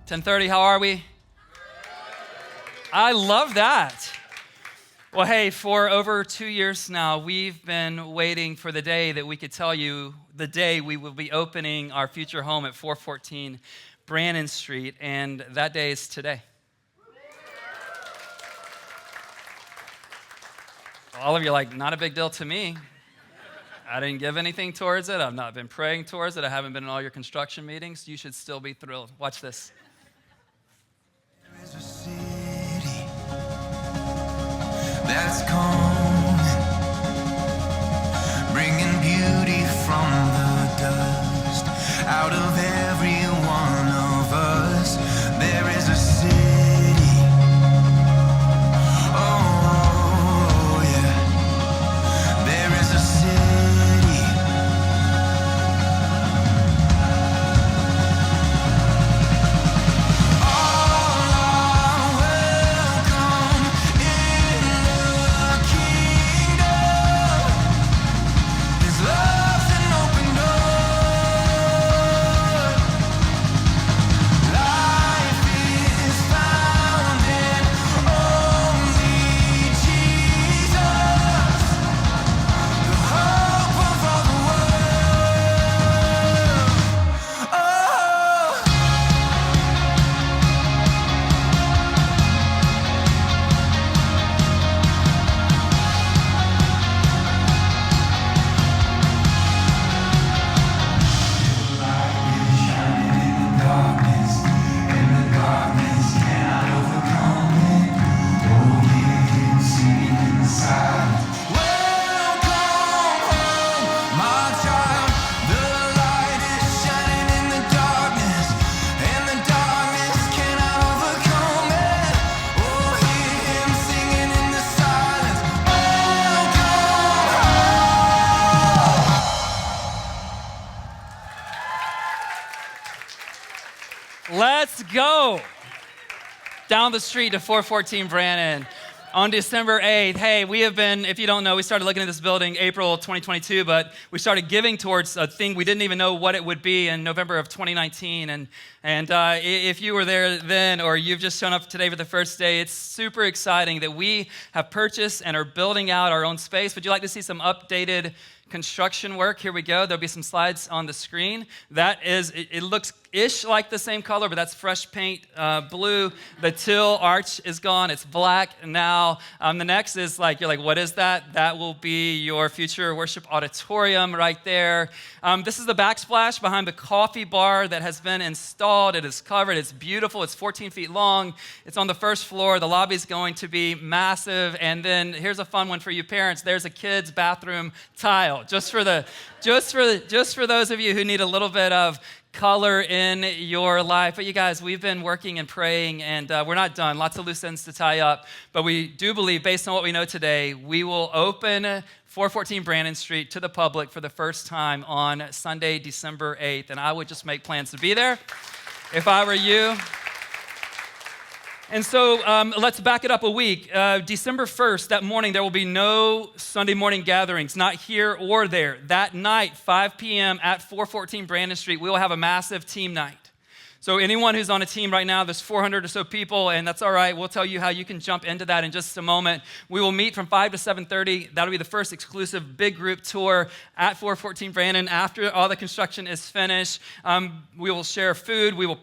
10:30, how are we? I love that. Well, hey, for over 2 years now, we've been waiting for the day that we could tell you the day we will be opening our future home at 414 Brannan Street, and that day is today. All of you are like, not a big deal to me. I didn't give anything towards it. I've not been praying towards it. I haven't been in all your construction meetings. You should still be thrilled. Watch this. There is a city that's calling, bringing beauty from the dust out of every one of us. There is a city, oh yeah, there is a city. Let's go down the street to 414 Brannan on December 8th. Hey, we have been, if you don't know, we started looking at this building April 2022, but we started giving towards a thing we didn't even know what it would be in November of 2019. And if you were there then, or you've just shown up today for the first day, it's super exciting that we have purchased and are building out our own space. Would you like to see some updated construction work? Here we go. There'll be some slides on the screen. That is, it looks-ish like the same color, but that's fresh paint, blue. The till arch is gone. It's black now. The next is like, you're like, what is that? That will be your future worship auditorium right there. This is the backsplash behind the coffee bar that has been installed. It is covered. It's beautiful. It's 14 feet long. It's on the first floor. The lobby is going to be massive. And then here's a fun one for you parents. There's a kid's bathroom tile. Just for those of you who need a little bit of color in your life. But you guys, we've been working and praying, and we're not done. Lots of loose ends to tie up. But we do believe, based on what we know today, we will open 414 Brannan Street to the public for the first time on Sunday, December 8th. And I would just make plans to be there if I were you. And so let's back it up a week. December 1st, that morning, there will be no Sunday morning gatherings, not here or there. That night, 5 p.m. at 414 Brannan Street, we will have a massive team night. So anyone who's on a team right now, there's 400 or so people, and that's all right. We'll tell you how you can jump into that in just a moment. We will meet from 5 to 7:30. That'll be the first exclusive big group tour at 414 Brannan. After all the construction is finished, we will share food. We will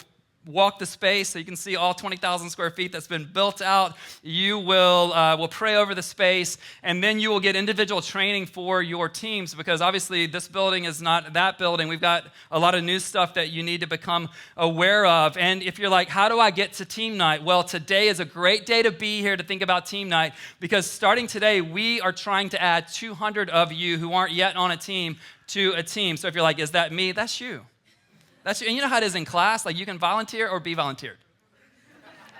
walk the space so you can see all 20,000 square feet that's been built out. You will pray over the space, and then you will get individual training for your teams, because obviously this building is not that building. We've got a lot of new stuff that you need to become aware of. And if you're like, how do I get to team night? Well, today is a great day to be here to think about team night, because starting today, we are trying to add 200 of you who aren't yet on a team to a team. So if you're like, is that me? That's you. And you know how it is in class, like you can volunteer or be volunteered.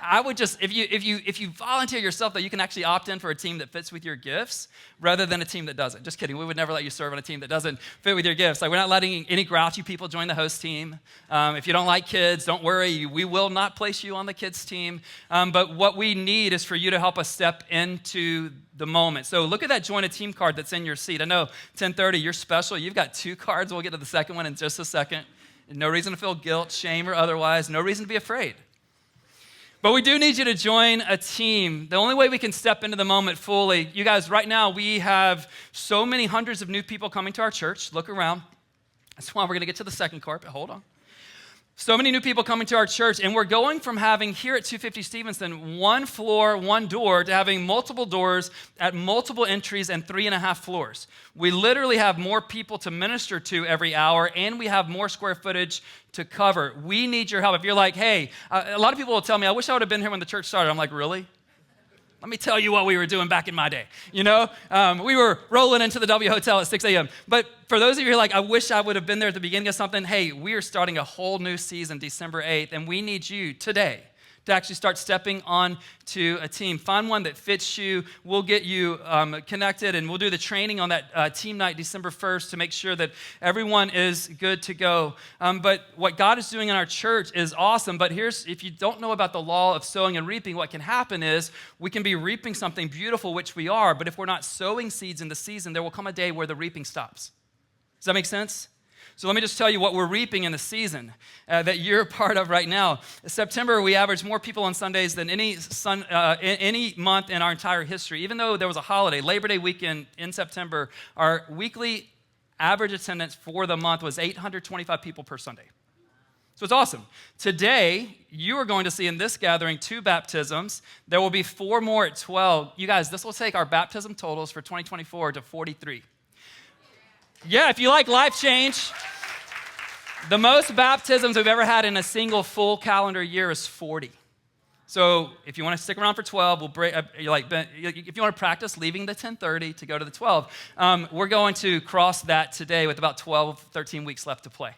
I would just, if you volunteer yourself, though, you can actually opt in for a team that fits with your gifts rather than a team that doesn't. Just kidding. We would never let you serve on a team that doesn't fit with your gifts. Like, we're not letting any grouchy people join the host team. If you don't like kids, don't worry. We will not place you on the kids team. But what we need is for you to help us step into the moment. So look at that join a team card that's in your seat. I know 10:30, you're special. You've got 2 cards. We'll get to the second one in just a second. No reason to feel guilt, shame, or otherwise. No reason to be afraid. But we do need you to join a team. The only way we can step into the moment fully, you guys, right now we have so many hundreds of new people coming to our church. Look around. That's why we're going to get to the second carpet. Hold on. So many new people coming to our church, and we're going from having here at 250 Stevenson one floor, one door, to having multiple doors at multiple entries and 3.5 floors. We literally have more people to minister to every hour, and we have more square footage to cover. We need your help. If you're like, hey, a lot of people will tell me, I wish I would have been here when the church started. I'm like, really? Let me tell you what we were doing back in my day. You know, we were rolling into the W Hotel at 6 a.m. But for those of you who are like, I wish I would have been there at the beginning of something, hey, we are starting a whole new season December 8th, and we need you today to actually start stepping on to a team. Find one that fits you. We'll get you connected, and we'll do the training on that team night December 1st to make sure that everyone is good to go. But what God is doing in our church is awesome. But if you don't know about the law of sowing and reaping, what can happen is we can be reaping something beautiful, which we are, but if we're not sowing seeds in the season, there will come a day where the reaping stops. Does that make sense? So let me just tell you what we're reaping in the season that you're a part of right now. September, we averaged more people on Sundays than any month in our entire history. Even though there was a holiday, Labor Day weekend in September, our weekly average attendance for the month was 825 people per Sunday. So it's awesome. Today, you are going to see in this gathering 2 baptisms. There will be 4 more at 12. You guys, this will take our baptism totals for 2024 to 43. Yeah, if you like life change, the most baptisms we've ever had in a single full calendar year is 40. So if you want to stick around for 12, we'll break. If you want to practice leaving the 10:30 to go to the 12, we're going to cross that today with about 12, 13 weeks left to play.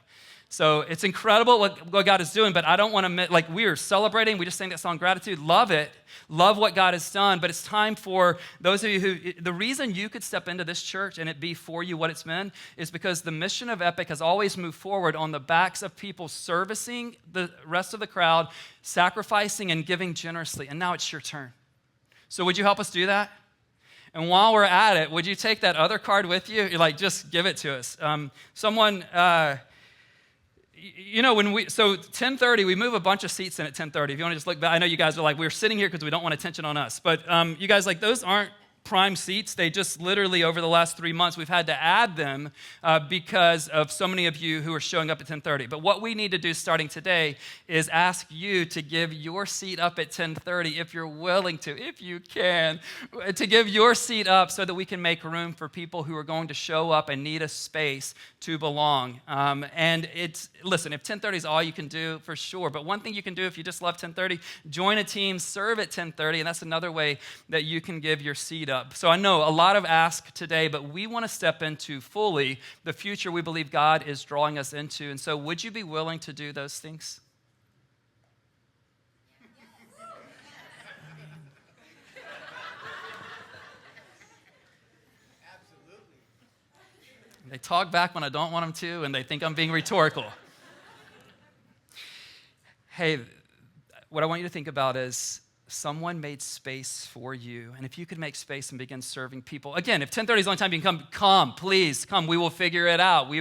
So it's incredible what God is doing, but I don't want to, we are celebrating. We just sang that song, Gratitude. Love it. Love what God has done, but it's time for those of you who, the reason you could step into this church and it be for you what it's been is because the mission of Epic has always moved forward on the backs of people servicing the rest of the crowd, sacrificing and giving generously, and now it's your turn. So would you help us do that? And while we're at it, would you take that other card with you? You're like, just give it to us. You know, so 10:30, we move a bunch of seats in at 10:30. If you want to just look back, I know you guys are like, we're sitting here because we don't want attention on us. But you guys, those aren't prime seats. They just literally, over the last 3 months, we've had to add them because of so many of you who are showing up at 10:30. But what we need to do starting today is ask you to give your seat up at 10:30 if you're willing to, if you can, to give your seat up so that we can make room for people who are going to show up and need a space to belong. And listen, if 10:30 is all you can do, for sure. But one thing you can do if you just love 10:30, join a team, serve at 10:30, and that's another way that you can give your seat up. So I know a lot of ask today, but we want to step into fully the future we believe God is drawing us into. And so would you be willing to do those things? They talk back when I don't want them to, and they think I'm being rhetorical. Hey, what I want you to think about is someone made space for you. And if you could make space and begin serving people. Again, if 10:30 is the only time you can come, please come. We will figure it out.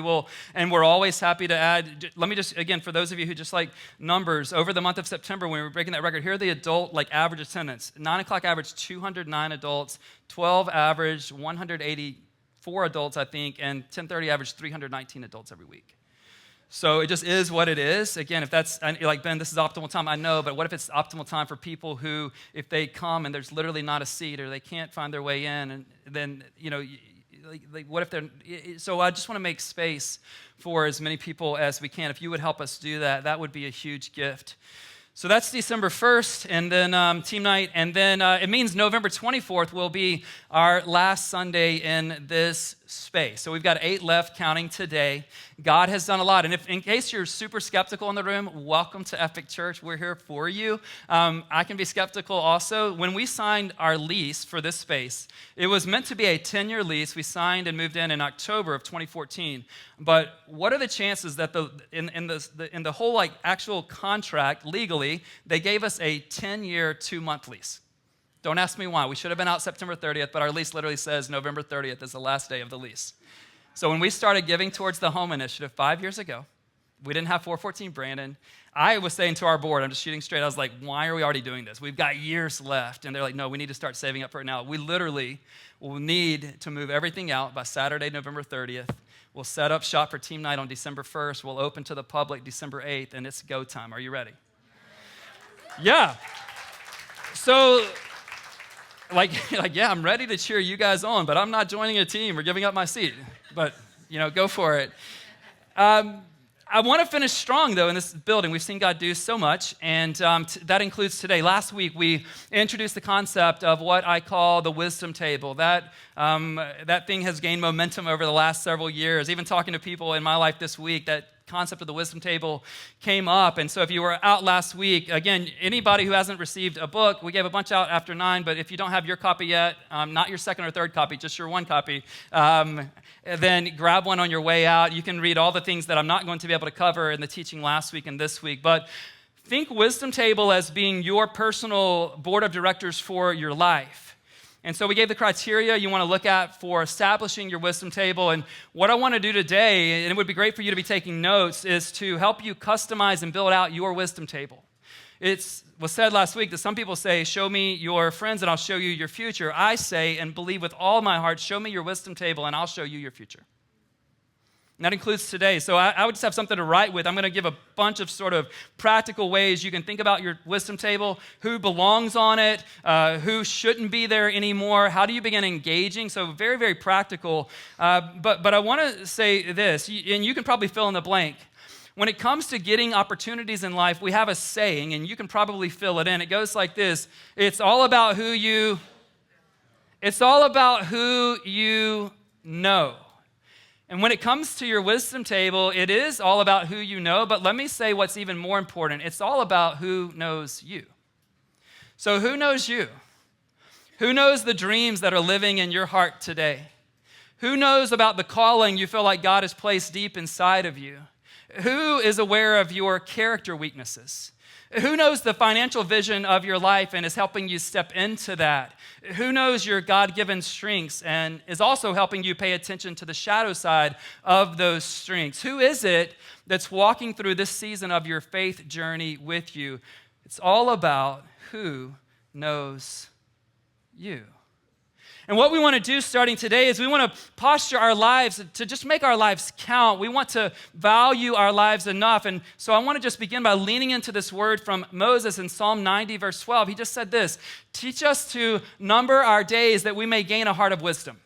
And we're always happy to add. Let me just, again, for those of you who just like numbers, over the month of September when we were breaking that record, here are the adult average attendance. 9 o'clock average, 209 adults. 12 average, 184 adults, I think. And 10:30 average, 319 adults every week. So it just is what it is. Again, if that's, you're like, Ben, this is optimal time. I know, but what if it's optimal time for people who, if they come and there's literally not a seat or they can't find their way in, and then, what if they're, so I just want to make space for as many people as we can. If you would help us do that, that would be a huge gift. So that's December 1st, and then team night, and then it means November 24th will be our last Sunday in this space. So we've got 8 left, counting today. God has done a lot, and if in case you're super skeptical in the room, welcome to Epic Church. We're here for you. I can be skeptical also. When we signed our lease for this space, it was meant to be a 10-year lease. We signed and moved in October of 2014. But what are the chances that in the whole actual contract legally, they gave us a 10-year, 2-month lease? Don't ask me why. We should have been out September 30th, but our lease literally says November 30th is the last day of the lease. So when we started giving towards the home initiative 5 years ago, We didn't have 414 Brandon. I was saying to our board, I'm just shooting straight, I was like, why are we already doing this? We've got years left. And they're like, no, we need to start saving up for it now. We literally will need to move everything out by Saturday, November 30th. We'll set up shop for team night on December 1st. We'll open to the public December 8th, and it's go time. Are you ready? Yeah. So, yeah, I'm ready to cheer you guys on, but I'm not joining a team or giving up my seat. But, go for it. I want to finish strong, though, in this building. We've seen God do so much, and that includes today. Last week, we introduced the concept of what I call the wisdom table. That thing has gained momentum over the last several years. Even talking to people in my life this week, that concept of the wisdom table came up. And so if you were out last week, again, anybody who hasn't received a book, we gave a bunch out after 9, but if you don't have your copy yet, not your second or third copy, just your one copy, then grab one on your way out. You can read all the things that I'm not going to be able to cover in the teaching last week and this week. But think wisdom table as being your personal board of directors for your life. And so we gave the criteria you want to look at for establishing your wisdom table. And what I want to do today, and it would be great for you to be taking notes, is to help you customize and build out your wisdom table. It was said last week that some people say, show me your friends and I'll show you your future. I say and believe with all my heart, show me your wisdom table and I'll show you your future. And that includes today. So I would just have something to write with. I'm going to give a bunch of sort of practical ways you can think about your wisdom table, who belongs on it, who shouldn't be there anymore, how do you begin engaging? So very, very practical. But I want to say this, and you can probably fill in the blank. When it comes to getting opportunities in life, we have a saying, and you can probably fill it in. It goes like this: it's all about who you know. And when it comes to your wisdom table, it is all about who you know, but let me say what's even more important. It's all about who knows you. So who knows you? Who knows the dreams that are living in your heart today? Who knows about the calling you feel like God has placed deep inside of you? Who is aware of your character weaknesses? Who knows the financial vision of your life and is helping you step into that? Who knows your God-given strengths and is also helping you pay attention to the shadow side of those strengths? Who is it that's walking through this season of your faith journey with you? It's all about who knows you. And what we want to do starting today is we want to posture our lives to just make our lives count. We want to value our lives enough. And so I want to just begin by leaning into this word from Moses in Psalm 90, verse 12. He just said this: teach us to number our days that we may gain a heart of wisdom.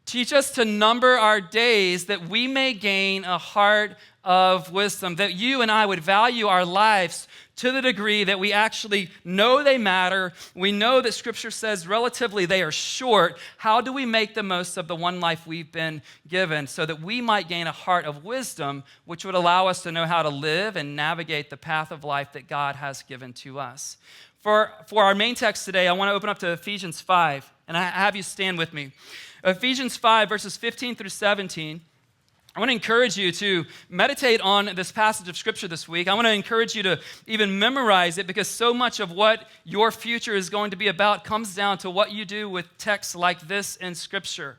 Teach us to number our days that we may gain a heart of wisdom, that you and I would value our lives to the degree that we actually know they matter. We know that Scripture says relatively they are short. How do we make the most of the one life we've been given so that we might gain a heart of wisdom, which would allow us to know how to live and navigate the path of life that God has given to us? For our main text today, I want to open up to Ephesians 5, and I have you stand with me. Ephesians 5, verses 15 through 17. I want to encourage you to meditate on this passage of Scripture this week. I want to encourage you to even memorize it, because so much of what your future is going to be about comes down to what you do with texts like this in Scripture.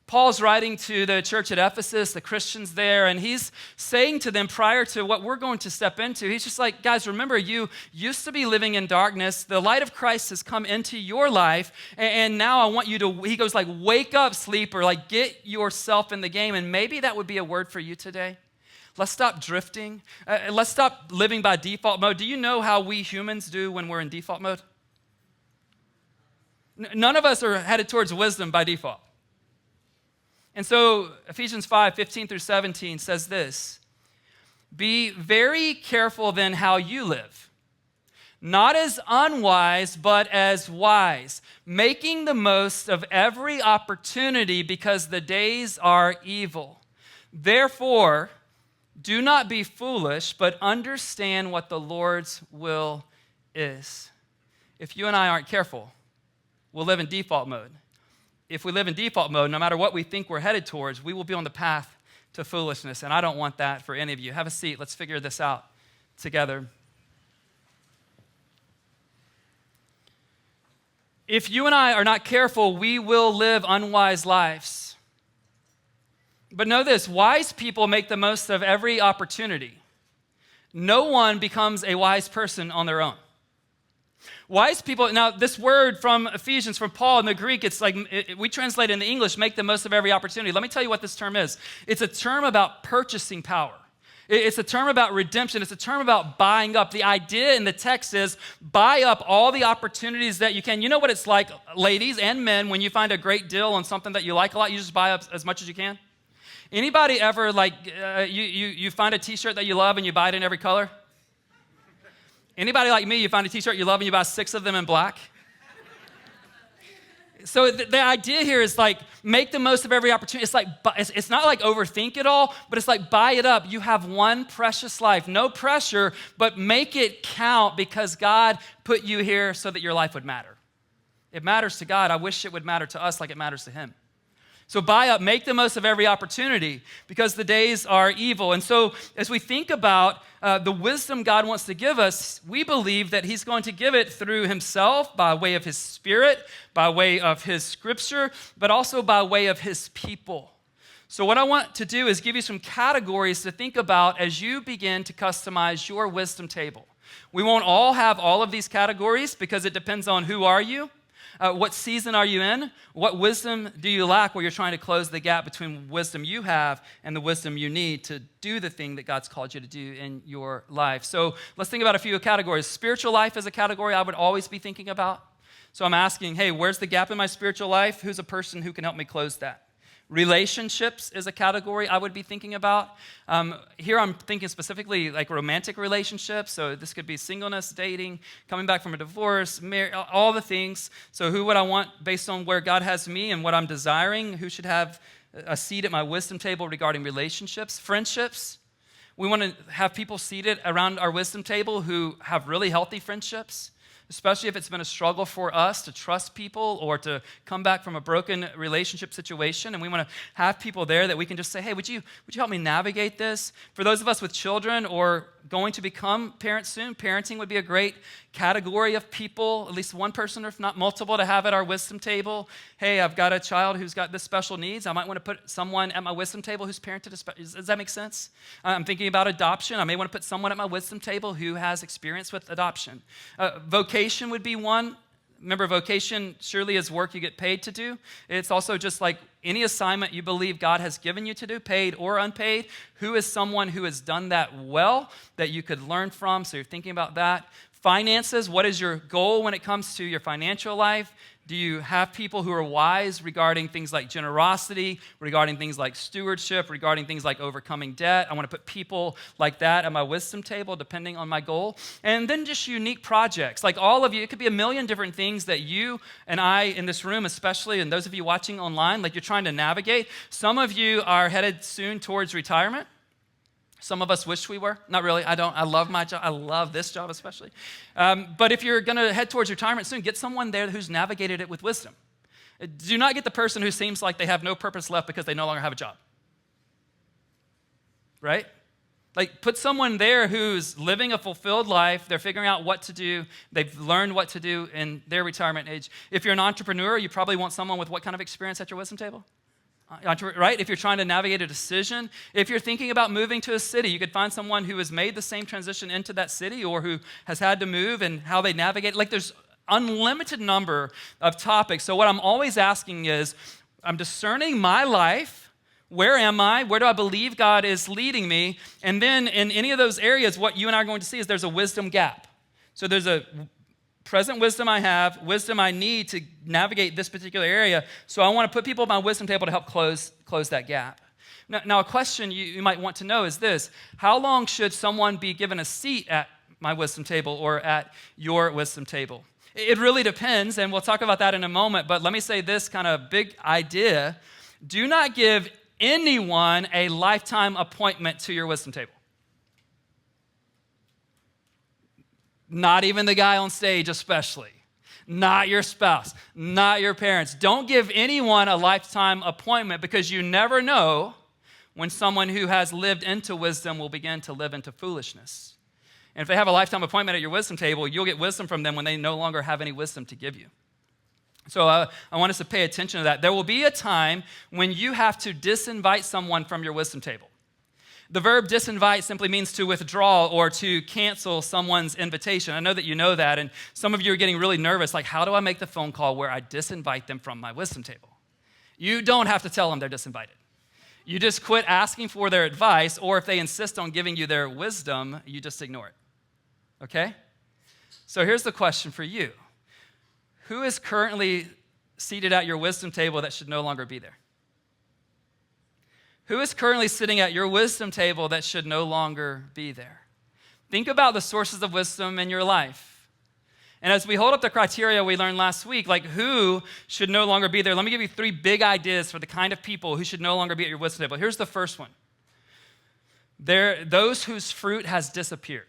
Paul's writing to the church at Ephesus, the Christians there, and he's saying to them prior to what we're going to step into, he's just like, guys, remember, you used to be living in darkness. The light of Christ has come into your life, and now I want you to, he goes like, wake up, sleeper, like get yourself in the game. And maybe that would be a word for you today. Let's stop drifting. Let's stop living by default mode. Do you know how we humans do when we're in default mode? None of us are headed towards wisdom by default. And so Ephesians 5, 15 through 17 says this: be very careful then how you live, not as unwise, but as wise, making the most of every opportunity because the days are evil. Therefore, do not be foolish, but understand what the Lord's will is. If you and I aren't careful, we'll live in default mode. If we live in default mode, no matter what we think we're headed towards, we will be on the path to foolishness, and I don't want that for any of you. Have a seat. Let's figure this out together. If you and I are not careful, we will live unwise lives. But know this, wise people make the most of every opportunity. No one becomes a wise person on their own. Wise people, now this word from Ephesians, from Paul in the Greek, it's like, we translate it in the English, make the most of every opportunity. Let me tell you what this term is. It's a term about purchasing power. It's a term about redemption. It's a term about buying up. The idea in the text is buy up all the opportunities that you can. You know what it's like, ladies and men, when you find a great deal on something that you like a lot, you just buy up as much as you can? Anybody ever, like, you find a t-shirt that you love and you buy it in every color? Anybody like me, you find a t-shirt you love and you buy 6 of them in black? So the idea here is like, make the most of every opportunity. It's like, it's not like overthink it all, but it's like buy it up. You have one precious life, no pressure, but make it count because God put you here so that your life would matter. It matters to God. I wish it would matter to us like it matters to him. So buy up, make the most of every opportunity because the days are evil. And so as we think about the wisdom God wants to give us, we believe that he's going to give it through himself, by way of his Spirit, by way of his scripture, but also by way of his people. So what I want to do is give you some categories to think about as you begin to customize your wisdom table. We won't all have all of these categories because it depends on who are you. What season are you in? What wisdom do you lack where you're trying to close the gap between wisdom you have and the wisdom you need to do the thing that God's called you to do in your life? So let's think about a few categories. Spiritual life is a category I would always be thinking about. So I'm asking, hey, where's the gap in my spiritual life? Who's a person who can help me close that? Relationships is a category I would be thinking about. Here I'm thinking specifically like romantic relationships. So this could be singleness, dating, coming back from a divorce, all the things. So who would I want based on where God has me and what I'm desiring? Who should have a seat at my wisdom table regarding relationships? Friendships. We want to have people seated around our wisdom table who have really healthy friendships, especially if it's been a struggle for us to trust people or to come back from a broken relationship situation. And we want to have people there that we can just say, hey, would you help me navigate this? For those of us with children or going to become parents soon, parenting would be a great category of people, at least one person or if not multiple, to have at our wisdom table. Hey, I've got a child who's got this special needs. I might want to put someone at my wisdom table who's parented. Does that make sense? I'm thinking about adoption. I may want to put someone at my wisdom table who has experience with adoption. Vocation would be one. Remember, vocation surely is work you get paid to do. It's also just like any assignment you believe God has given you to do, paid or unpaid. Who is someone who has done that well that you could learn from? So you're thinking about that. Finances, what is your goal when it comes to your financial life? Do you have people who are wise regarding things like generosity, regarding things like stewardship, regarding things like overcoming debt? I want to put people like that at my wisdom table, depending on my goal. And then just unique projects. Like all of you, it could be a million different things that you and I in this room, especially, and those of you watching online, like you're trying to navigate. Some of you are headed soon towards retirement. Some of us wish we were. Not really. I don't. I love my job. I love this job especially. But if you're going to head towards retirement soon, get someone there who's navigated it with wisdom. Do not get the person who seems like they have no purpose left because they no longer have a job. Right? Like put someone there who's living a fulfilled life. They're figuring out what to do. They've learned what to do in their retirement age. If you're an entrepreneur, you probably want someone with what kind of experience at your wisdom table? Right? If you're trying to navigate a decision, if you're thinking about moving to a city, you could find someone who has made the same transition into that city or who has had to move and how they navigate. Like there's unlimited number of topics. So what I'm always asking is, I'm discerning my life. Where am I? Where do I believe God is leading me? And then in any of those areas, what you and I are going to see is there's a wisdom gap. So there's a present wisdom I have, wisdom I need to navigate this particular area. So I want to put people at my wisdom table to help close that gap. Now a question you might want to know is this: how long should someone be given a seat at my wisdom table or at your wisdom table? It really depends, and we'll talk about that in a moment, but let me say this kind of big idea. Do not give anyone a lifetime appointment to your wisdom table. Not even the guy on stage especially. Not your spouse. Not your parents. Don't give anyone a lifetime appointment because you never know when someone who has lived into wisdom will begin to live into foolishness. And if they have a lifetime appointment at your wisdom table, you'll get wisdom from them when they no longer have any wisdom to give you. So I want us to pay attention to that. There will be a time when you have to disinvite someone from your wisdom table. The verb disinvite simply means to withdraw or to cancel someone's invitation. I know that you know that, and some of you are getting really nervous, like, how do I make the phone call where I disinvite them from my wisdom table? You don't have to tell them they're disinvited. You just quit asking for their advice, or if they insist on giving you their wisdom, you just ignore it. Okay? So here's the question for you. Who is currently seated at your wisdom table that should no longer be there? Who is currently sitting at your wisdom table that should no longer be there? Think about the sources of wisdom in your life. And as we hold up the criteria we learned last week, like who should no longer be there, let me give you 3 big ideas for the kind of people who should no longer be at your wisdom table. Here's the first one. Those whose fruit has disappeared.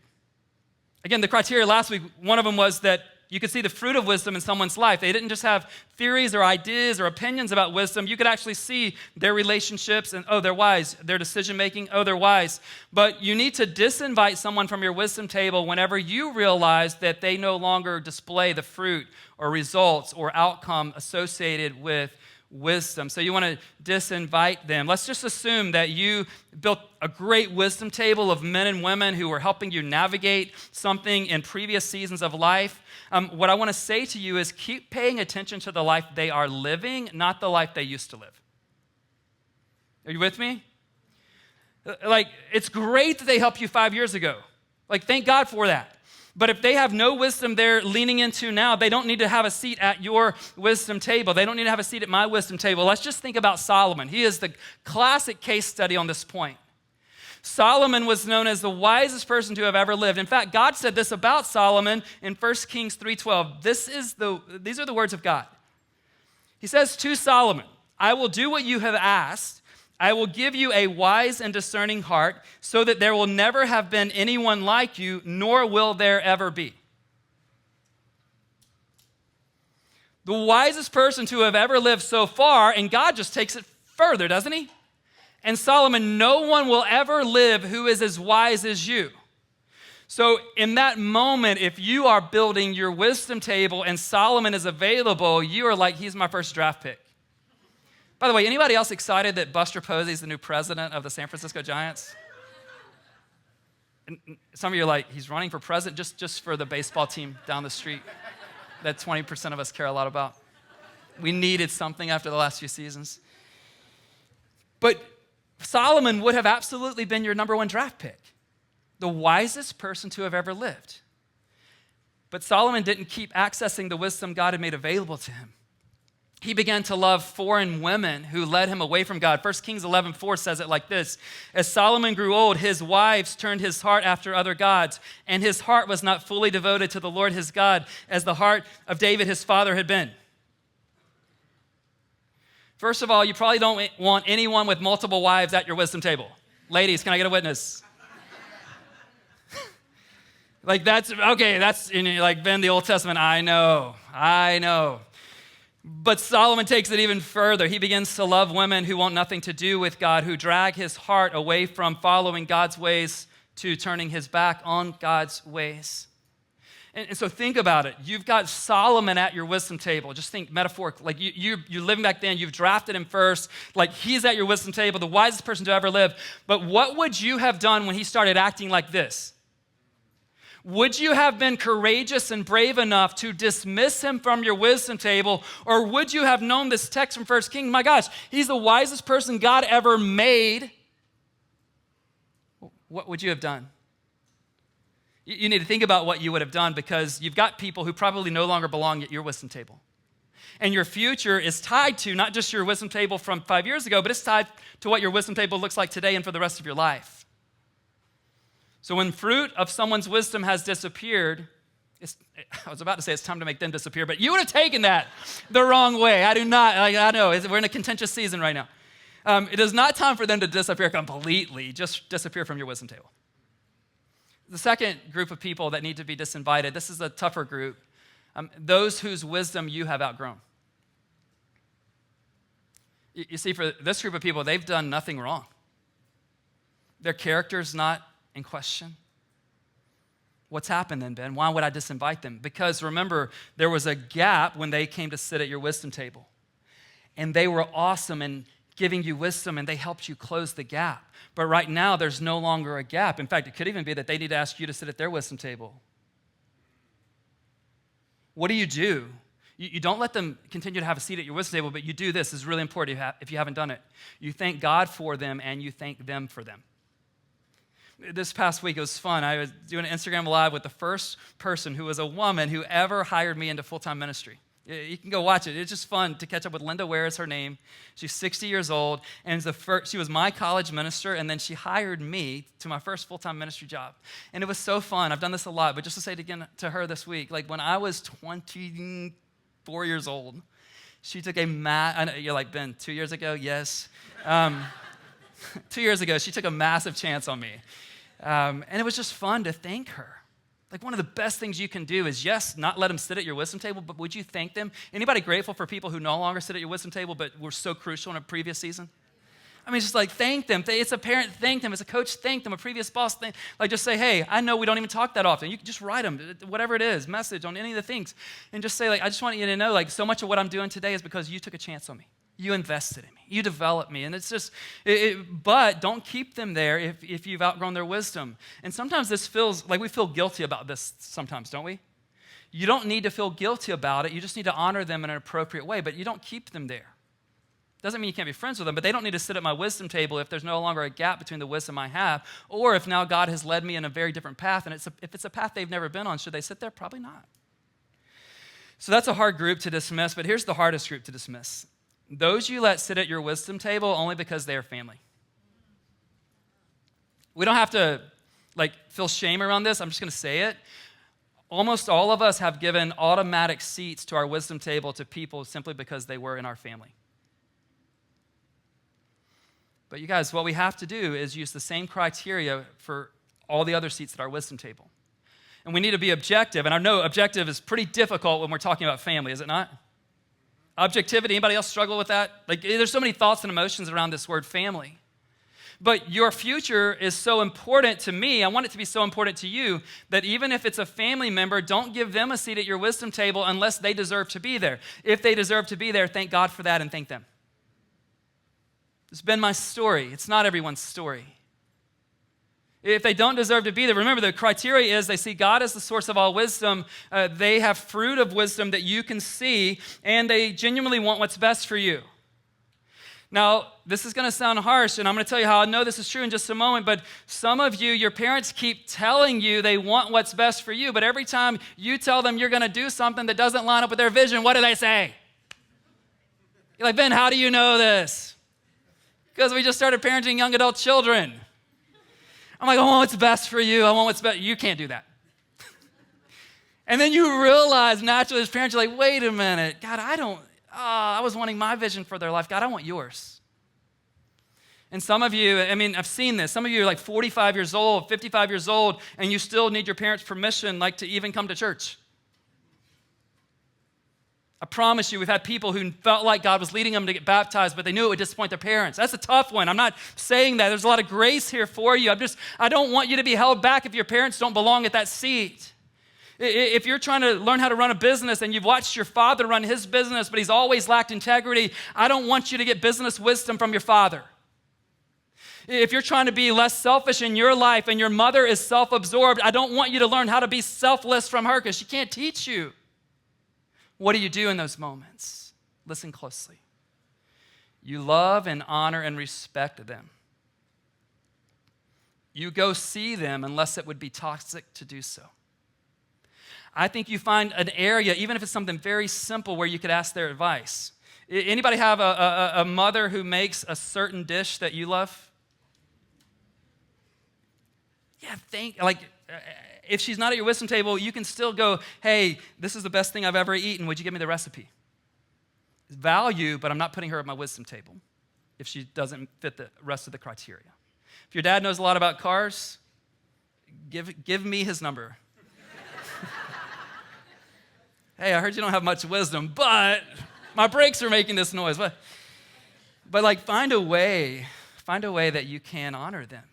Again, the criteria last week, one of them was that you could see the fruit of wisdom in someone's life. They didn't just have theories or ideas or opinions about wisdom. You could actually see their relationships and, oh, they're wise. Their decision-making, oh, they're wise. But you need to disinvite someone from your wisdom table whenever you realize that they no longer display the fruit or results or outcome associated with wisdom. So you want to disinvite them. Let's just assume that you built a great wisdom table of men and women who were helping you navigate something in previous seasons of life. What I want to say to you is keep paying attention to the life they are living, not the life they used to live. Are you with me? Like, it's great that they helped you 5 years ago. Like, thank God for that. But if they have no wisdom they're leaning into now, they don't need to have a seat at your wisdom table. They don't need to have a seat at my wisdom table. Let's just think about Solomon. He is the classic case study on this point. Solomon was known as the wisest person to have ever lived. In fact, God said this about Solomon in 1 Kings 3:12. These are the words of God. He says to Solomon, I will do what you have asked. I will give you a wise and discerning heart so that there will never have been anyone like you, nor will there ever be. The wisest person to have ever lived so far, and God just takes it further, doesn't he? And Solomon, no one will ever live who is as wise as you. So in that moment, if you are building your wisdom table and Solomon is available, you are like, he's my first draft pick. By the way, anybody else excited that Buster Posey is the new president of the San Francisco Giants? And some of you are like, he's running for president just for the baseball team down the street that 20% of us care a lot about. We needed something after the last few seasons. But Solomon would have absolutely been your number 1 draft pick, the wisest person to have ever lived. But Solomon didn't keep accessing the wisdom God had made available to him. He began to love foreign women who led him away from God. 1 Kings 11:4 says it like this. As Solomon grew old, his wives turned his heart after other gods, and his heart was not fully devoted to the Lord his God as the heart of David his father had been. First of all, you probably don't want anyone with multiple wives at your wisdom table. Ladies, can I get a witness? Like that's like been the Old Testament. I know. But Solomon takes it even further. He begins to love women who want nothing to do with God, who drag his heart away from following God's ways to turning his back on God's ways. And so think about it. You've got Solomon at your wisdom table. Just think metaphorically. Like you're living back then. You've drafted him first. Like he's at your wisdom table, the wisest person to ever live. But what would you have done when he started acting like this? Would you have been courageous and brave enough to dismiss him from your wisdom table? Or would you have known this text from 1 Kings? My gosh, he's the wisest person God ever made. What would you have done? You need to think about what you would have done because you've got people who probably no longer belong at your wisdom table. And your future is tied to not just your wisdom table from 5 years ago, but it's tied to what your wisdom table looks like today and for the rest of your life. So when fruit of someone's wisdom has disappeared, I was about to say it's time to make them disappear, but you would have taken that the wrong way. I do not. I know. We're in a contentious season right now. It is not time for them to disappear completely. Just disappear from your wisdom table. The second group of people that need to be disinvited, this is a tougher group, those whose wisdom you have outgrown. You see, for this group of people, they've done nothing wrong. Their character's not in question. What's happened then, Ben? Why would I disinvite them? Because remember, there was a gap when they came to sit at your wisdom table. And they were awesome in giving you wisdom, and they helped you close the gap. But right now, there's no longer a gap. In fact, it could even be that they need to ask you to sit at their wisdom table. What do? You don't let them continue to have a seat at your wisdom table, but you do this. This is really important if you haven't done it. You thank God for them, and you thank them for them. This past week, it was fun. I was doing an Instagram Live with the first person who was a woman who ever hired me into full-time ministry. You can go watch it. It's just fun to catch up with Linda Ware is her name. She's 60 years old, and she was my college minister, and then she hired me to my first full-time ministry job. And it was so fun. I've done this a lot, but just to say it again to her this week, like when I was 24 years old, she took I know you're like, Ben, 2 years ago? Yes. 2 years ago, she took a massive chance on me. And it was just fun to thank her. Like one of the best things you can do is, yes, not let them sit at your wisdom table, but would you thank them? Anybody grateful for people who no longer sit at your wisdom table but were so crucial in a previous season? I mean, it's just like thank them. It's a parent, thank them. As a coach, thank them. A previous boss, like just say, hey, I know we don't even talk that often. You can just write them, whatever it is, message on any of the things. And just say, like, I just want you to know, like, so much of what I'm doing today is because you took a chance on me. You invested in me. You developed me. And it's just, but don't keep them there if you've outgrown their wisdom. And sometimes this feels like we feel guilty about this sometimes, don't we? You don't need to feel guilty about it. You just need to honor them in an appropriate way, but you don't keep them there. Doesn't mean you can't be friends with them, but they don't need to sit at my wisdom table if there's no longer a gap between the wisdom I have, or if now God has led me in a very different path, and if it's a path they've never been on, should they sit there? Probably not. So that's a hard group to dismiss, but here's the hardest group to dismiss. Those you let sit at your wisdom table only because they are family. We don't have to feel shame around this. I'm just going to say it. Almost all of us have given automatic seats to our wisdom table to people simply because they were in our family. But you guys, what we have to do is use the same criteria for all the other seats at our wisdom table. And we need to be objective. And I know objective is pretty difficult when we're talking about family, is it not? Objectivity, anybody else struggle with that? Like, there's so many thoughts and emotions around this word family. But your future is so important to me, I want it to be so important to you, that even if it's a family member, don't give them a seat at your wisdom table unless they deserve to be there. If they deserve to be there, thank God for that and thank them. It's been my story. It's not everyone's story. If they don't deserve to be there, remember the criteria is they see God as the source of all wisdom, they have fruit of wisdom that you can see, and they genuinely want what's best for you. Now, this is going to sound harsh, and I'm going to tell you how I know this is true in just a moment, but some of you, your parents keep telling you they want what's best for you, but every time you tell them you're going to do something that doesn't line up with their vision, what do they say? You're like, Ben, how do you know this? Because we just started parenting young adult children. I'm like, I want what's best for you. I want what's best. You can't do that. And then you realize naturally as parents, you're like, wait a minute. God, I was wanting my vision for their life. God, I want yours. And some of you, I mean, I've seen this. Some of you are like 45 years old, 55 years old, and you still need your parents' permission, like to even come to church. I promise you, we've had people who felt like God was leading them to get baptized, but they knew it would disappoint their parents. That's a tough one. I'm not saying that. There's a lot of grace here for you. I don't want you to be held back if your parents don't belong at that seat. If you're trying to learn how to run a business and you've watched your father run his business, but he's always lacked integrity, I don't want you to get business wisdom from your father. If you're trying to be less selfish in your life and your mother is self-absorbed, I don't want you to learn how to be selfless from her because she can't teach you. What do you do in those moments? Listen closely. You love and honor and respect them. You go see them unless it would be toxic to do so. I think you find an area, even if it's something very simple, where you could ask their advice. Anybody have a mother who makes a certain dish that you love? Yeah, if she's not at your wisdom table, you can still go, hey, this is the best thing I've ever eaten. Would you give me the recipe? Value, but I'm not putting her at my wisdom table if she doesn't fit the rest of the criteria. If your dad knows a lot about cars, give me his number. Hey, I heard you don't have much wisdom, but my brakes are making this noise. But find a way that you can honor them.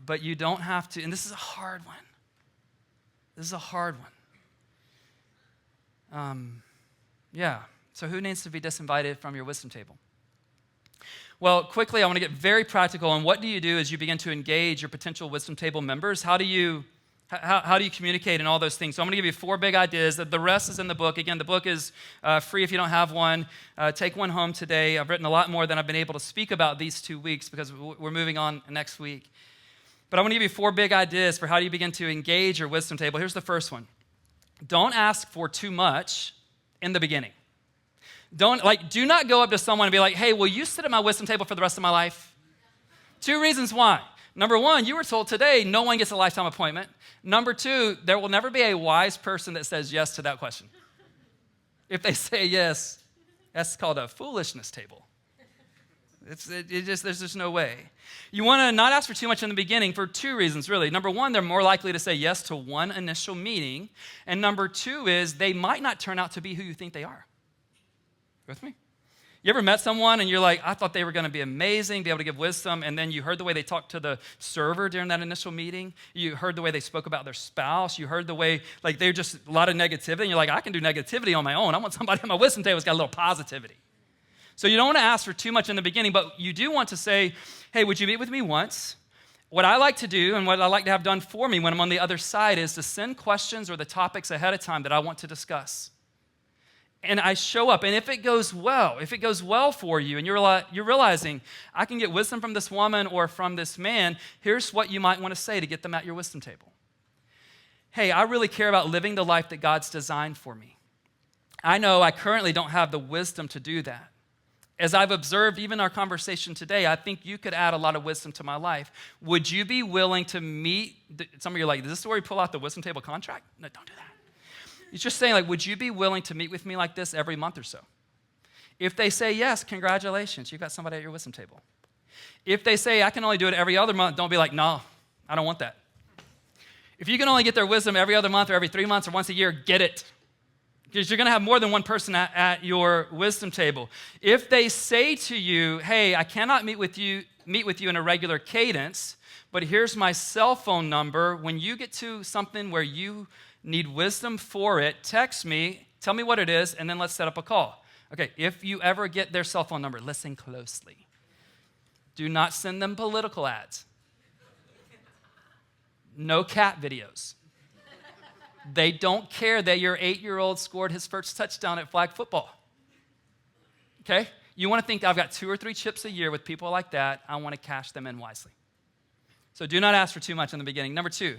But you don't have to, and this is a hard one. This is a hard one. Yeah. So who needs to be disinvited from your wisdom table? Well, quickly, I want to get very practical on what do you do as you begin to engage your potential wisdom table members? How do you communicate and all those things? So I'm going to give you 4 big ideas. The rest is in the book. Again, the book is free if you don't have one. Take one home today. I've written a lot more than I've been able to speak about these 2 weeks because we're moving on next week. But I want to give you 4 big ideas for how you begin to engage your wisdom table. Here's the first one. Don't ask for too much in the beginning. Do not go up to someone and be like, hey, will you sit at my wisdom table for the rest of my life? 2 reasons why. Number 1, you were told today no one gets a lifetime appointment. Number 2, there will never be a wise person that says yes to that question. If they say yes, that's called a foolishness table. There's just no way. You want to not ask for too much in the beginning for 2 reasons, really. Number 1, they're more likely to say yes to one initial meeting. And number 2 is they might not turn out to be who you think they are. With me? You ever met someone and you're like, I thought they were going to be amazing, be able to give wisdom, and then you heard the way they talked to the server during that initial meeting. You heard the way they spoke about their spouse. You heard the way, they're just a lot of negativity. And you're like, I can do negativity on my own. I want somebody on my wisdom table who's got a little positivity. So you don't want to ask for too much in the beginning, but you do want to say, hey, would you meet with me once? What I like to do and what I like to have done for me when I'm on the other side is to send questions or the topics ahead of time that I want to discuss. And I show up, and if it goes well for you, and you're realizing, I can get wisdom from this woman or from this man, here's what you might want to say to get them at your wisdom table. Hey, I really care about living the life that God's designed for me. I know I currently don't have the wisdom to do that. As I've observed even our conversation today, I think you could add a lot of wisdom to my life. Would you be willing to meet, some of you are like, is this where we pull out the wisdom table contract? No, don't do that. It's just saying, would you be willing to meet with me like this every month or so? If they say yes, congratulations, you've got somebody at your wisdom table. If they say, I can only do it every other month, don't be like, no, I don't want that. If you can only get their wisdom every other month or every 3 months or once a year, get it. Because you're going to have more than one person at your wisdom table. If they say to you, hey, I cannot meet with you in a regular cadence, but here's my cell phone number. When you get to something where you need wisdom for it, text me, tell me what it is, and then let's set up a call. Okay, if you ever get their cell phone number, listen closely. Do not send them political ads. No cat videos. They don't care that your 8-year-old scored his first touchdown at flag football. Okay? You want to think I've got 2 or 3 chips a year with people like that. I want to cash them in wisely. So do not ask for too much in the beginning. Number 2,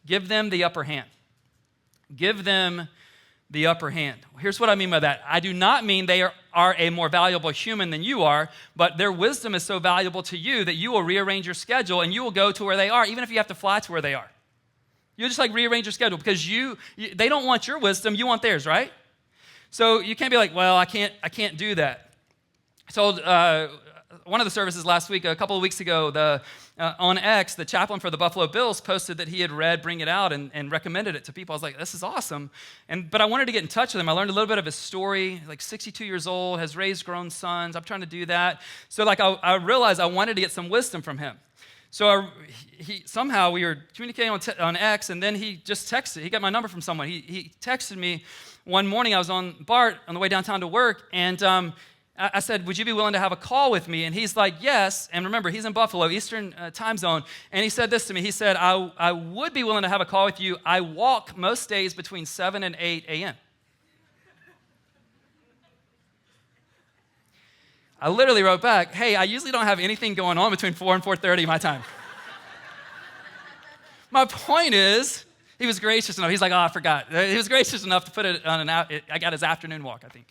give them the upper hand. Give them the upper hand. Here's what I mean by that. I do not mean they are a more valuable human than you are, but their wisdom is so valuable to you that you will rearrange your schedule and you will go to where they are, even if you have to fly to where they are. You'll just rearrange your schedule because they don't want your wisdom, you want theirs, right? So you can't be like, well, I can't do that. I told one of the services last week, a couple of weeks ago, on X, the chaplain for the Buffalo Bills posted that he had read Bring It Out and recommended it to people. I was like, this is awesome. But I wanted to get in touch with him. I learned a little bit of his story, 62 years old, has raised grown sons. I'm trying to do that. So I realized I wanted to get some wisdom from him. So somehow we were communicating on X, and then he just texted. He got my number from someone. He texted me one morning. I was on BART on the way downtown to work, and I said, would you be willing to have a call with me? And he's like, yes. And remember, he's in Buffalo, Eastern time zone. And he said this to me. He said, I would be willing to have a call with you. I walk most days between 7 and 8 a.m. I literally wrote back, hey, I usually don't have anything going on between 4 and 4:30 my time. My point is, he was gracious enough. He's like, I forgot. He was gracious enough to put it on I got his afternoon walk, I think.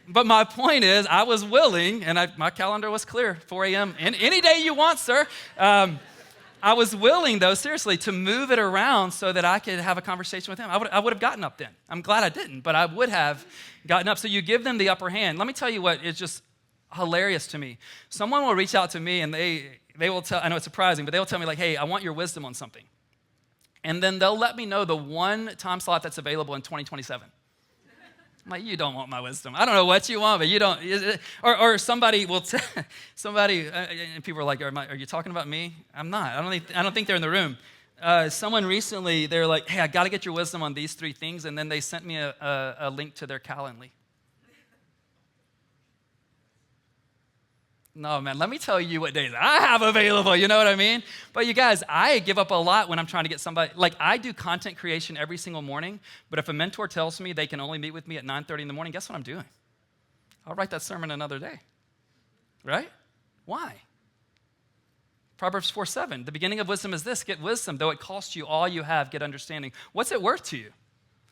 But my point is, I was willing, and my calendar was clear, 4 a.m., any day you want, sir. I was willing, though, seriously, to move it around so that I could have a conversation with him. I would have gotten up then. I'm glad I didn't, but I would have gotten up. So you give them the upper hand. Let me tell you what is just hilarious to me. Someone will reach out to me, and they will tell, I know it's surprising, but they will tell me, hey, I want your wisdom on something. And then they'll let me know the one time slot that's available in 2027. I'm like, you don't want my wisdom. I don't know what you want, but you don't. Or somebody will and people are like, are you talking about me? I'm not. I don't think they're in the room. Someone recently, they're like, hey, I got to get your wisdom on these 3 things, and then they sent me a link to their Calendly. No, man, let me tell you what days I have available, you know what I mean? But you guys, I give up a lot when I'm trying to get somebody, like I do content creation every single morning, but if a mentor tells me they can only meet with me at 9:30 in the morning, guess what I'm doing? I'll write that sermon another day, right? Why? Proverbs 4:7, the beginning of wisdom is this, get wisdom, though it costs you all you have, get understanding. What's it worth to you?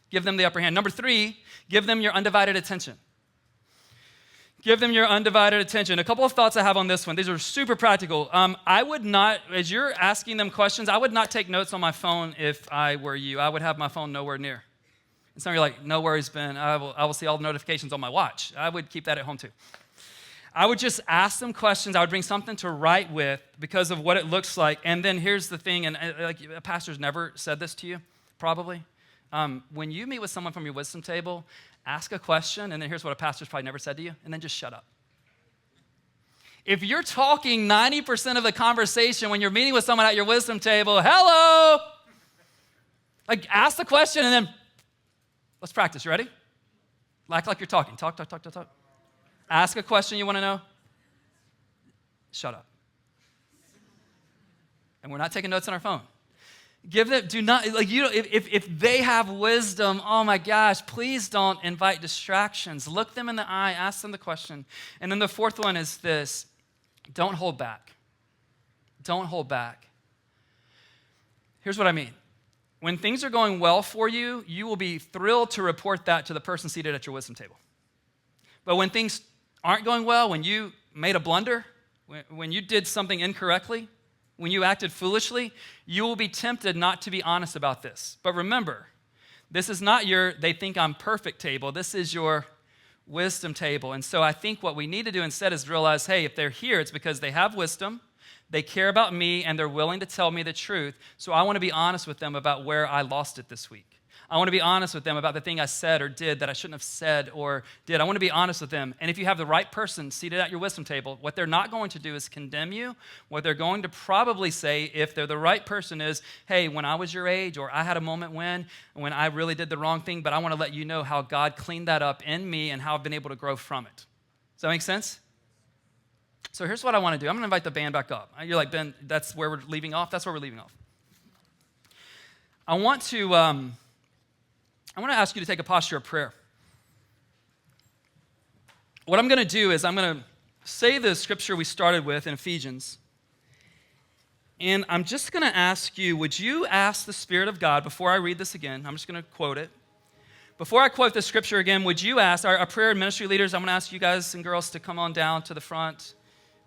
Give them the upper hand. Number 3, give them your undivided attention. Give them your undivided attention. A couple of thoughts I have on this one. These are super practical. I would not, as you're asking them questions, I would not take notes on my phone if I were you. I would have my phone nowhere near. And some of you are like, no worries, Ben. I will see all the notifications on my watch. I would keep that at home too. I would just ask them questions. I would bring something to write with because of what it looks like. And then here's the thing, and like a pastor's never said this to you, probably. When you meet with someone from your wisdom table, ask a question, and then here's what a pastor's probably never said to you, and then just shut up. If you're talking 90% of the conversation when you're meeting with someone at your wisdom table, hello, like ask the question, and then let's practice. You ready? Act like you're talking. Talk. Ask a question you want to know. Shut up. And we're not taking notes on our phone. Give them, do not, like you, if they have wisdom, oh my gosh, please don't invite distractions. Look them in the eye, ask them the question. And then the 4th one is this, don't hold back. Don't hold back. Here's what I mean. When things are going well for you, you will be thrilled to report that to the person seated at your wisdom table. But when things aren't going well, when you made a blunder, when you did something incorrectly, when you acted foolishly, you will be tempted not to be honest about this. But remember, this is not your they think I'm perfect table. This is your wisdom table. And so I think what we need to do instead is realize, hey, if they're here, it's because they have wisdom, they care about me, and they're willing to tell me the truth. So I want to be honest with them about where I lost it this week. I want to be honest with them about the thing I said or did that I shouldn't have said or did. I want to be honest with them. And if you have the right person seated at your wisdom table, what they're not going to do is condemn you. What they're going to probably say, if they're the right person, is, hey, when I was your age, or I had a moment when I really did the wrong thing, but I want to let you know how God cleaned that up in me and how I've been able to grow from it. Does that make sense? So here's what I want to do. I'm going to invite the band back up. You're like, Ben, that's where we're leaving off? That's where we're leaving off. I want to ask you to take a posture of prayer. What I'm going to do is I'm going to say the scripture we started with in Ephesians, and I'm just going to ask you, would you ask the Spirit of God, before I read this again, I'm just going to quote it. Before I quote the scripture again, would you ask, our prayer and ministry leaders, I'm going to ask you guys and girls to come on down to the front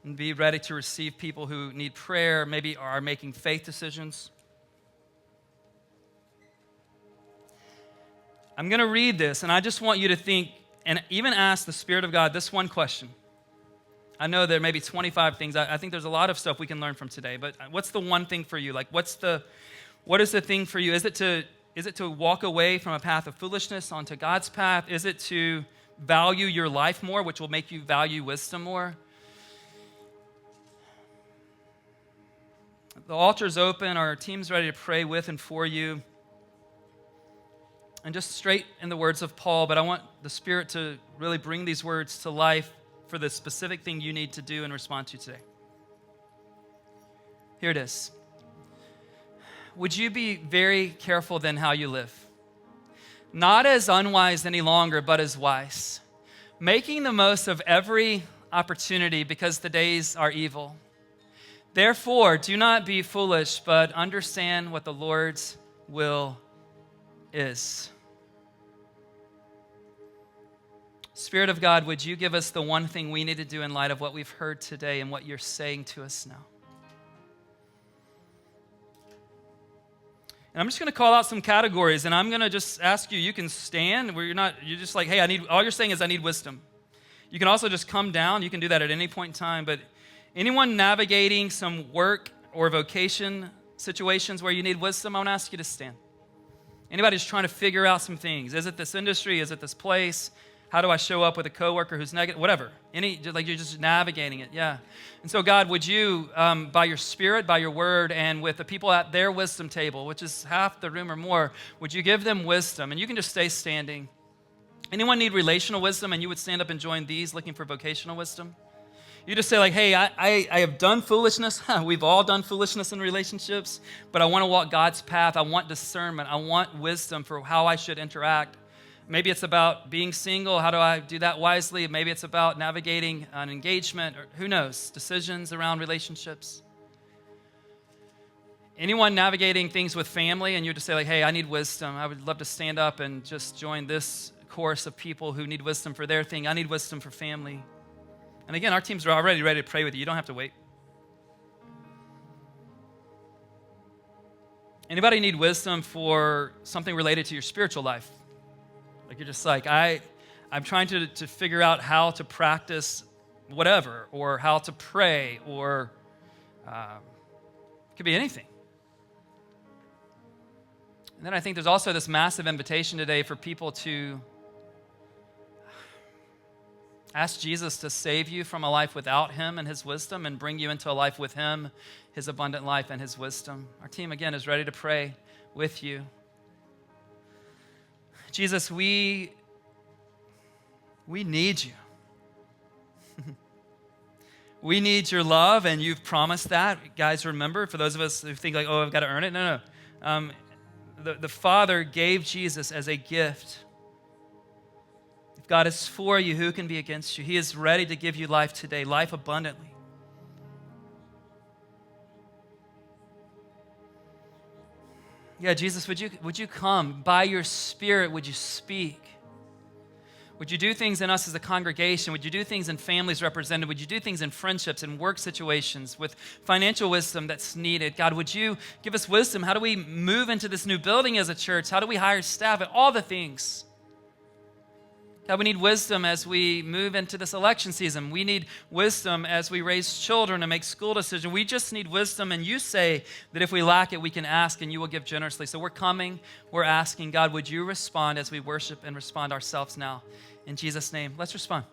and be ready to receive people who need prayer, maybe are making faith decisions. I'm going to read this, and I just want you to think and even ask the Spirit of God this one question. I know there may be 25 things. I think there's a lot of stuff we can learn from today, but what's the one thing for you? Like, what is the thing for you? Is it to walk away from a path of foolishness onto God's path? Is it to value your life more, which will make you value wisdom more? The altar's open. Our team's ready to pray with and for you. And just straight in the words of Paul, but I want the Spirit to really bring these words to life for the specific thing you need to do and respond to today. Here it is. Would you be very careful then how you live? Not as unwise any longer, but as wise, making the most of every opportunity because the days are evil. Therefore, do not be foolish, but understand what the Lord's will is. Spirit of God, would you give us the one thing we need to do in light of what we've heard today and what you're saying to us now? And I'm just going to call out some categories, and I'm going to just ask you, you can stand where you're just like, hey, all you're saying is I need wisdom. You can also just come down. You can do that at any point in time, but anyone navigating some work or vocation situations where you need wisdom, I want to ask you to stand. Anybody just trying to figure out some things? Is it this industry? Is it this place? How do I show up with a coworker who's negative? Whatever. Like you're just navigating it, yeah. And so God, would you, by your Spirit, by your word, and with the people at their wisdom table, which is half the room or more, would you give them wisdom? And you can just stay standing. Anyone need relational wisdom, and you would stand up and join these looking for vocational wisdom? You just say like, hey, I have done foolishness. We've all done foolishness in relationships, but I want to walk God's path. I want discernment. I want wisdom for how I should interact. Maybe it's about being single. How do I do that wisely? Maybe it's about navigating an engagement, or who knows, decisions around relationships. Anyone navigating things with family, and you just say like, hey, I need wisdom. I would love to stand up and just join this course of people who need wisdom for their thing. I need wisdom for family. And again, our teams are already ready to pray with you. You don't have to wait. Anybody need wisdom for something related to your spiritual life? Like you're just like, I'm trying to figure out how to practice whatever, or how to pray, or it could be anything. And then I think there's also this massive invitation today for people to ask Jesus to save you from a life without him and his wisdom, and bring you into a life with him, his abundant life and his wisdom. Our team, again, is ready to pray with you. Jesus, we need you. We need your love, and you've promised that. Guys, remember, for those of us who think like, oh, I've got to earn it. No. The Father gave Jesus as a gift. If God is for you, who can be against you? He is ready to give you life today, life abundantly. Yeah, Jesus, would you come? By your Spirit, would you speak? Would you do things in us as a congregation? Would you do things in families represented? Would you do things in friendships and work situations with financial wisdom that's needed? God, would you give us wisdom? How do we move into this new building as a church? How do we hire staff? And all the things. God, we need wisdom as we move into this election season. We need wisdom as we raise children and make school decisions. We just need wisdom, and you say that if we lack it, we can ask and you will give generously. So we're coming, we're asking. God, would you respond as we worship and respond ourselves now? In Jesus' name, let's respond.